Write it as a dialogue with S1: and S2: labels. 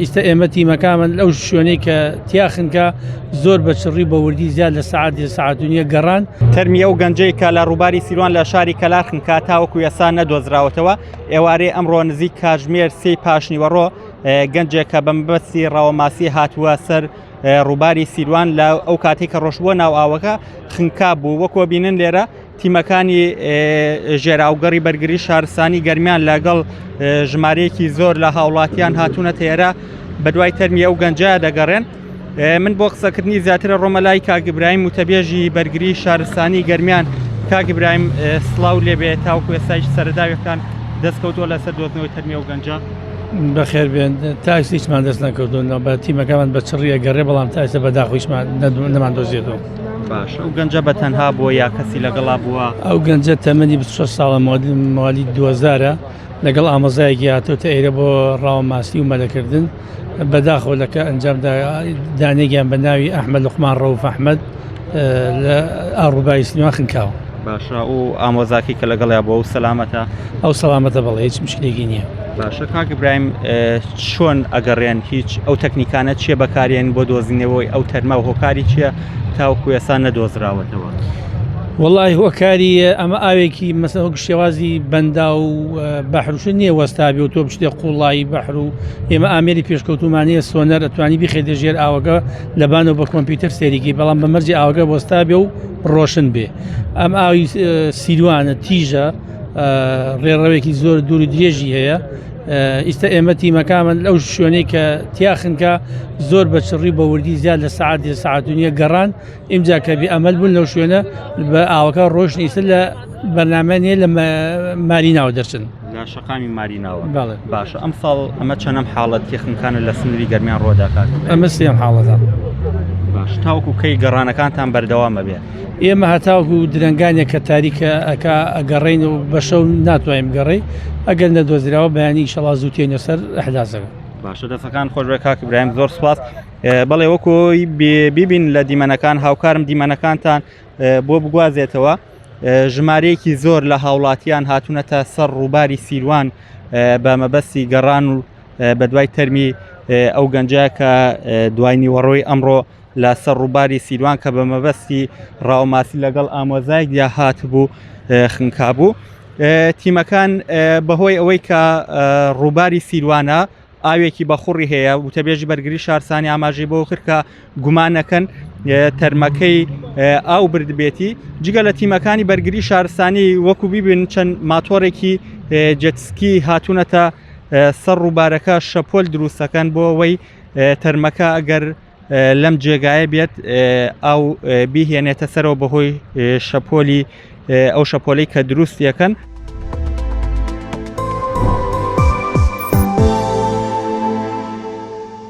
S1: ئیستا ئێمە تیمەکانمان لەو شوێنەی کە تیاخنکە زۆر بە چڕی بە وردی زیاد لە سەعاتونیە گەڕان.
S2: تەرمیە و گەنجەی کە لە ڕووباری سیروان لە شاری کەلار خنکا تاوەکو ئێستا نەدۆزراوەتەوە. ئێوارەی ئەمڕۆ نزیک کاتژمێر 3 پاشنیوەڕۆ گەنجێک کە بە مەبەستی ڕاوەماسی هاتووە سەر ڕووباری سیروان لە ئەو کاتێک کە ڕۆژبووە ناو ئاوەکە خنکا بوو. وەکوە بینن لێرە تیمەکانی ژێراوگەڕی بەرگری شارستانی گەرمیان لەگەڵ ژمارەیەکی زۆر لە هاوڵاتیان هاتوونەتە ئێرە بە دوای تەرمیە و گەنجە دەگەڕێن. من بۆ قسەکردنی زیاترە ڕۆمەلای کاک ئیبراهیم وتەبێژی بەرگری شارستانی گەرمیان. کاک ئیبراهیم سڵاو لێبێ تاوەکو ئێستایش سەرەداویەکان دەستکەوتووە لەسەر دۆزنەوەی تەرمیە و گەنجە.
S1: بەخێر بێن تاکسی هیچمان دەست نەکەوتونەوە بە تیمەکەمان بە چڕیە گەڕێ بەڵام تاسە بەداخۆیشمان نەمان دۆزیێتەوە.
S2: باش ئەو گەنجە بە تەنها بووە یا کەسی لەگەڵا بووە؟
S1: ئەو گەنجە تەمەنی 26 ساڵە مالی 2000 لەگەڵ ئامۆزایەکی هاتوتە ئێرە بۆ ڕاوەماسی و مەلەکردن بەداخۆ لەکە ئەنجامدا دانێکیان بە ناوی ئەحمەد لوقمان ڕەوف ئەحمەد لە ڕووباری سیروان خنکاوە.
S2: باشە و ئامۆزاکی کە لەگەڵیا بۆ ئەو سەلامەتە؟
S1: ئەو سەلامەتە بەڵێ هیچ مشکلێکی نییە.
S2: باشە کاک ئیبراهیم چۆن ئەگەڕێن هیچ ئەو تەکنیکانە چیە بەکارێن بۆ دۆزینەوەی ئەو تەرمە و هۆکاری چییە تاوەکو ئێستا نەدۆزراوەتەوە؟
S1: وەڵی هۆکاری ئەمە ئاوێکی مەسەڵ شێوازی بەندا و بەحروش نییە وەستابی و تۆ بشتێ قوڵایی بەحر و ئێمە ئامێری پێشکەوتومانەیە سۆنەر ئەتوانی بخێتە ژێر ئاوەکە لەبانەوە بە کۆمپیوتەر سێریکی بەڵام بە مەرجی ئاوەکە وەستابێ و ڕۆشن بێ. ئەم ئاوی سیروانە تیژە ڕێڕەوێکی زۆر دوور و درێژی هەیە. ئیستا ئێمە تیمەکانمان لەو شوێنەی کە تیاخنکە زۆر بە چڕی بە وردی زیاد لە سەعاتونیە گەڕان ئیمجا کە بێ ئەمەل بوون لەو شوێنە بە ئاوەکە ڕۆژن ئیستا لە بەرنامەیە لە ماریناوە دەرچن
S2: لە شەقامی ماریناوە.
S1: بەڵێ
S2: باشە ئەم ساڵ ئەمە چەندەم حاڵەت تیخنکانە لە سنووری گەرمیان ڕۆداکات؟
S1: ئەمە سێم حاڵەتە.
S2: باش تاوەکو کەی گەڕانەکانتان بەردەوامە بێ؟
S1: ئێمە هەتاوەکو درنگانێک کە تاریکە ئەکا ئەگەڕین و بەشەو ناتوانین گەڕی ئەگەر نەدۆزراوە بەیانی ئینشەڵا زووتێنە سەر ئەحدازەکە.
S2: باشە دەستەکان خۆش بێ کاک ئیبراهیم زۆر سوپاس. بەڵێ وەکۆی بیبین لە دیمەنەکان هاوکارم دیمەنەکانتان بۆ بگوازێتەوە ژمارەیەکی زۆر لە هاوڵاتیان هاتوونەتە سەر ڕووباری سیروان بە مەبەستی گەڕان و بە دوای تەرمی ئەو گەنجە کە دوای نیوەڕۆی ئەمڕۆ لە سەر ڕووباری سیروان کە بە مەبەستی ڕاوەماسی لەگەڵ ئامۆزایەکدا هاتبوو خنکا بوو. تیمەکان بەهۆی ئەوەی کە ڕووباری سیروانە ئاوێکی بەخوڕی هەیە وتەبێژی بەرگری شارستانی ئاماژەی بۆ کرد کە گومانەکەن تەرمەکەی ئاو بردبێتی. جگە لە تیمەکانی بەرگری شارستانی وەکو بیبن چەند ماتۆرێکی جەتسکی هاتوونەتە سەر ڕووبارەکە شەپۆل دروستەکەن بۆ ئەوەی تەرمەکە ئەگەر لەم جێگایە بێت ئەو بیهێنێتە سەرەوە بەهۆی شەپۆلی ئەو شەپۆلەی کە دروستیەکەن.